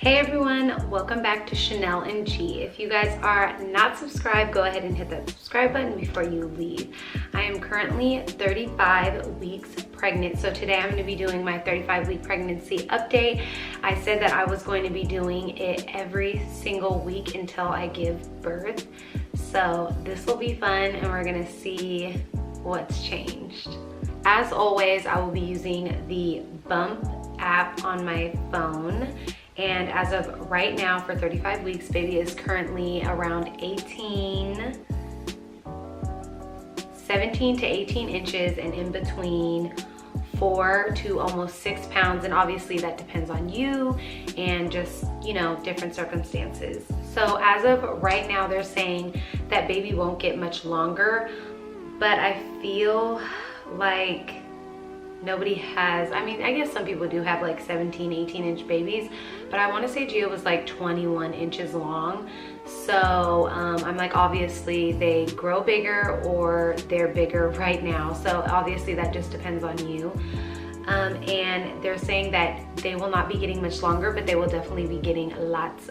Hey everyone, welcome back to Chanel and G. If you guys are not subscribed, go ahead and hit that subscribe button before you leave. I am currently 35 weeks pregnant, so today I'm going to be doing my 35-week pregnancy update. I said that I was going to be doing it every single week until I give birth. So this will be fun and we're going to see what's changed. As always, I will be using the Bump app on my phone. And as of right now, for 35 weeks, baby is currently around 17 to 18 inches and in between 4 to almost 6 pounds. And obviously that depends on you and just, you know, different circumstances. So as of right now, they're saying that baby won't get much longer, but I feel like nobody has, I mean, I guess some people do have like 17, 18-inch babies, but I want to say Gio was like 21 inches long. So I'm like, obviously they grow bigger or they're bigger right now. So obviously that just depends on you. And they're saying that they will not be getting much longer, but they will definitely be getting lots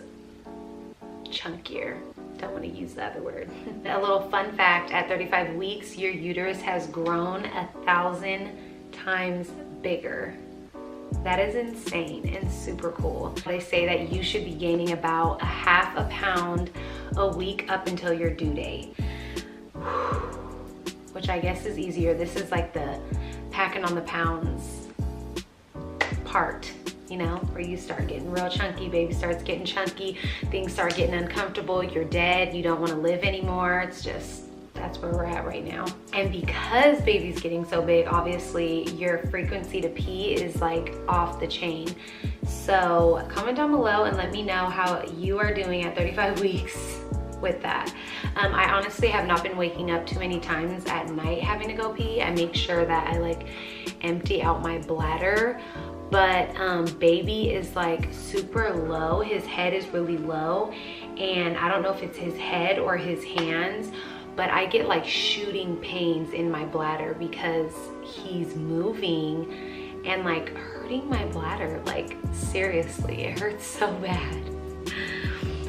chunkier. Don't want to use the other word. A little fun fact, at 35 weeks, your uterus has grown 1,000 times bigger. That is insane and super cool. They say that you should be gaining about a half a pound a week up until your due date, which I guess is easier. This is like the packing on the pounds part, you know, where you start getting real chunky, baby starts getting chunky, things start getting uncomfortable, you're dead, you don't want to live anymore. It's just, that's where we're at right now. And because baby's getting so big, obviously your frequency to pee is like off the chain. So comment down below and let me know how you are doing at 35 weeks with that. I honestly have not been waking up too many times at night having to go pee. I make sure that I like empty out my bladder, but baby is like super low. His head is really low, and I don't know if it's his head or his hands, but I get like shooting pains in my bladder because he's moving and like hurting my bladder. Like seriously, it hurts so bad.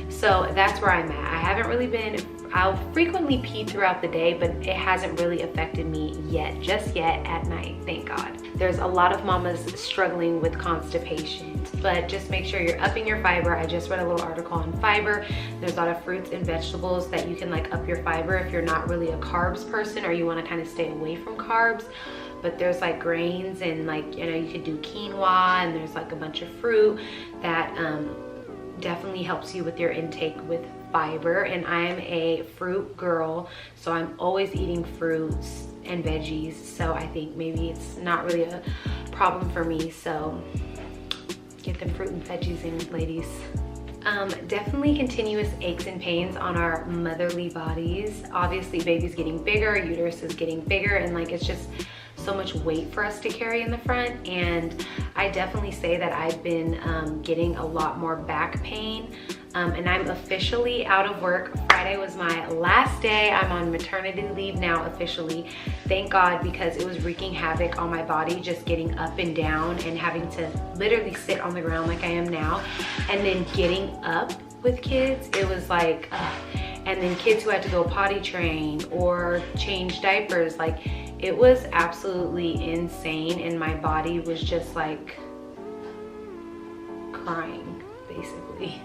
So that's where I'm at. I haven't really been, I'll frequently pee throughout the day, but it hasn't really affected me yet, just yet at night, thank God. There's a lot of mamas struggling with constipation, but just make sure you're upping your fiber. I just read a little article on fiber. There's a lot of fruits and vegetables that you can like up your fiber if you're not really a carbs person or you want to kind of stay away from carbs. But there's like grains and like, you know, you could do quinoa, and there's like a bunch of fruit that definitely helps you with your intake with fiber. And I'm a fruit girl, so I'm always eating fruits and veggies, so I think maybe it's not really a problem for me. So get them fruit and veggies in, ladies. Definitely continuous aches and pains on our motherly bodies. Obviously baby's getting bigger, uterus is getting bigger, and like it's just so much weight for us to carry in the front. And I definitely say that I've been getting a lot more back pain. And I'm officially out of work. Friday was my last day. I'm on maternity leave now officially. Thank God, because it was wreaking havoc on my body, just getting up and down and having to literally sit on the ground like I am now. And then getting up with kids, it was like, and then kids who had to go potty train or change diapers, like it was absolutely insane. And my body was just like crying basically.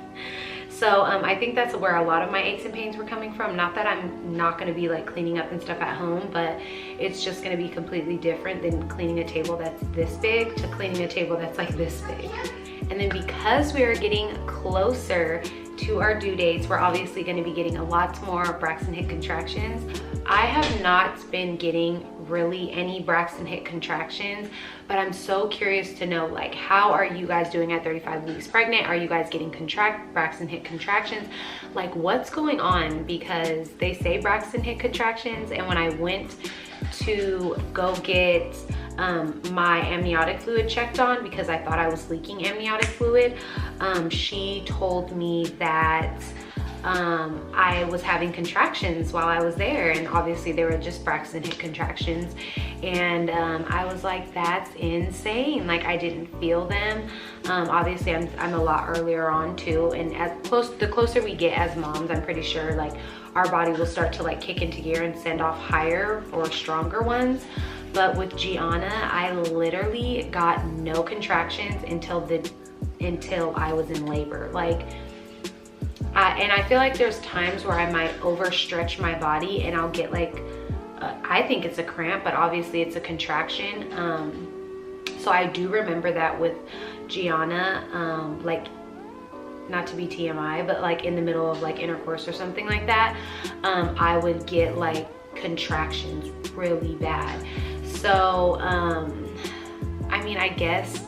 So I think that's where a lot of my aches and pains were coming from. Not that I'm not gonna be like cleaning up and stuff at home, but it's just gonna be completely different than cleaning a table that's this big to cleaning a table that's like this big. And then because we are getting closer to our due dates, we're obviously gonna be getting a lot more Braxton Hicks contractions. I have not been getting really any Braxton Hicks contractions, but I'm so curious to know, like, how are you guys doing at 35 weeks pregnant? Are you guys getting Braxton Hicks contractions? Like, what's going on? Because they say Braxton Hicks contractions, and when I went to go get my amniotic fluid checked on, because I thought I was leaking amniotic fluid, she told me that I was having contractions while I was there, and obviously they were just Braxton Hicks contractions. And I was like, that's insane. Like, I didn't feel them. Obviously I'm a lot earlier on too, and the closer we get as moms, I'm pretty sure like our body will start to like kick into gear and send off higher or stronger ones. But with Gianna, I literally got no contractions until I was in labor. Like, and I feel like there's times where I might overstretch my body and I'll get like, I think it's a cramp, but obviously it's a contraction. So I do remember that with Gianna, like, not to be TMI, but like in the middle of like intercourse or something like that, I would get like contractions really bad. So, I mean, I guess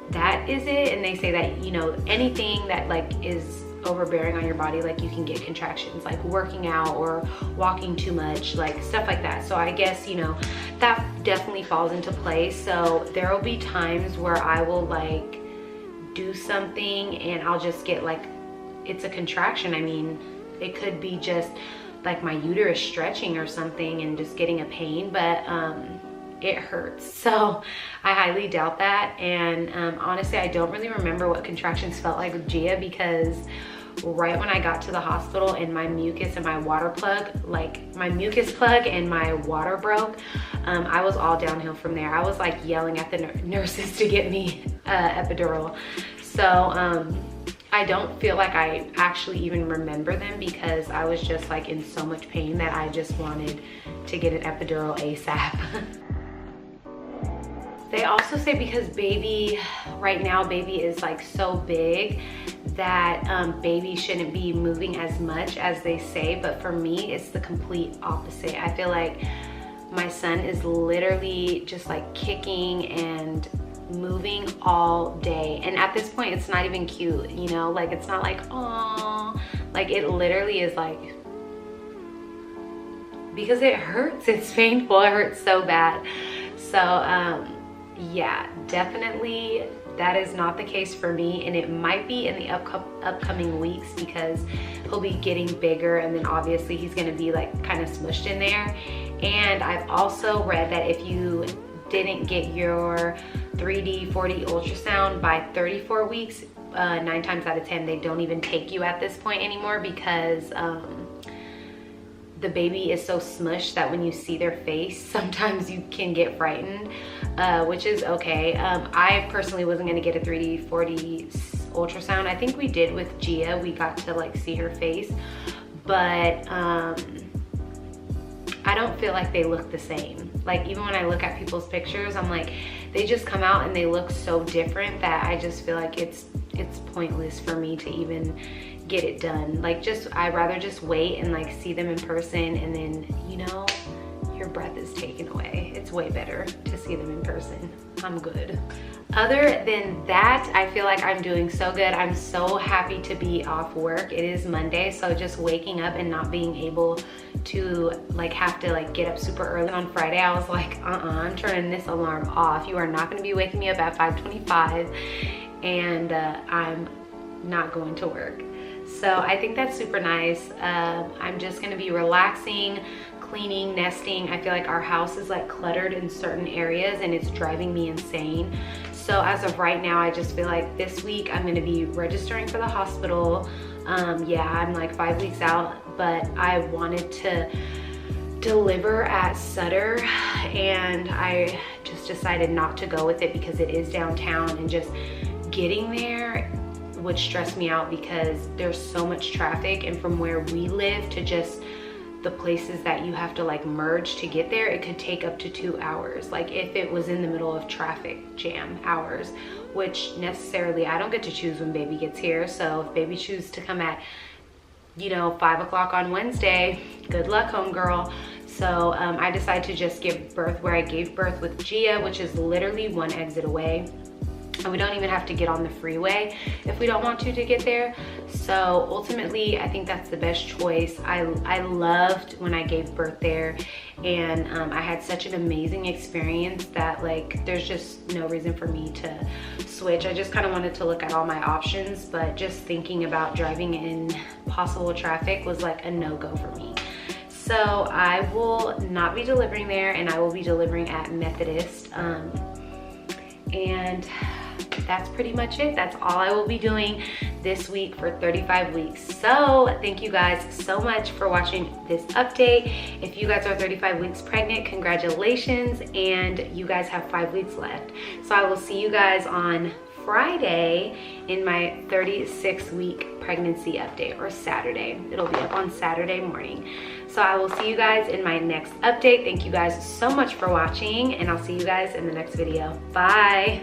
that is it. And they say that, you know, anything that like is overbearing on your body, like you can get contractions, like working out or walking too much, like stuff like that. So I guess, you know, that definitely falls into place. So there will be times where I will like do something and I'll just get like, it's a contraction. I mean, it could be just like my uterus stretching or something and just getting a pain, but it hurts. So I highly doubt that. And honestly, I don't really remember what contractions felt like with Gia, because right when I got to the hospital and my mucus and my water plug, like my mucus plug and my water broke, I was all downhill from there. I was like yelling at the nurses to get me epidural. So I don't feel like I actually even remember them, because I was just like in so much pain that I just wanted to get an epidural ASAP. They also say because right now baby is like so big that baby shouldn't be moving as much as they say, but for me it's the complete opposite. I feel like my son is literally just like kicking and moving all day, and at this point it's not even cute, you know, like it's not like, oh, like it literally is like, because it hurts, it's painful, it hurts so bad. So yeah, definitely that is not the case for me, and it might be in the upcoming weeks, because he'll be getting bigger, and then obviously he's going to be like kind of smushed in there. And I've also read that if you didn't get your 3D 4D ultrasound by 34 weeks, 9 times out of 10 they don't even take you at this point anymore, because the baby is so smushed that when you see their face, sometimes you can get frightened, which is okay. I personally wasn't gonna get a 3D 4D ultrasound. I think we did with Gia, we got to like see her face, but I don't feel like they look the same. Like even when I look at people's pictures, I'm like, they just come out and they look so different that I just feel like it's pointless for me to even get it done. Like I'd rather just wait and like see them in person, and then, you know, your breath is taken away. It's way better to see them in person. I'm good. Other than that, I feel like I'm doing so good. I'm so happy to be off work. It is Monday, so just waking up and not being able to like have to like get up super early on Friday, I was like, I'm turning this alarm off. You are not gonna be waking me up at 5:25, and I'm not going to work. So I think that's super nice. I'm just gonna be relaxing, cleaning, nesting. I feel like our house is like cluttered in certain areas and it's driving me insane. So as of right now, I just feel like this week I'm gonna be registering for the hospital. Yeah, I'm like 5 weeks out, but I wanted to deliver at Sutter, and I just decided not to go with it because it is downtown, and just getting there would stress me out because there's so much traffic, and from where we live to just the places that you have to like merge to get there, it could take up to 2 hours. Like if it was in the middle of traffic jam hours, which necessarily I don't get to choose when baby gets here. So if baby chooses to come at, you know, 5 o'clock on Wednesday, good luck, homegirl. So I decided to just give birth where I gave birth with Gia, which is literally 1 exit away. And we don't even have to get on the freeway if we don't want to get there. So ultimately, I think that's the best choice. I loved when I gave birth there, and I had such an amazing experience that like there's just no reason for me to switch. I just kind of wanted to look at all my options, but just thinking about driving in possible traffic was like a no-go for me. So I will not be delivering there, and I will be delivering at Methodist. And that's pretty much it. That's all I will be doing this week for 35 weeks. So thank you guys so much for watching this update. If you guys are 35 weeks pregnant, congratulations, and you guys have 5 weeks left. So I will see you guys on Friday in my 36-week pregnancy update, or Saturday. It'll be up on Saturday morning. So I will see you guys in my next update. Thank you guys so much for watching, and I'll see you guys in the next video. Bye.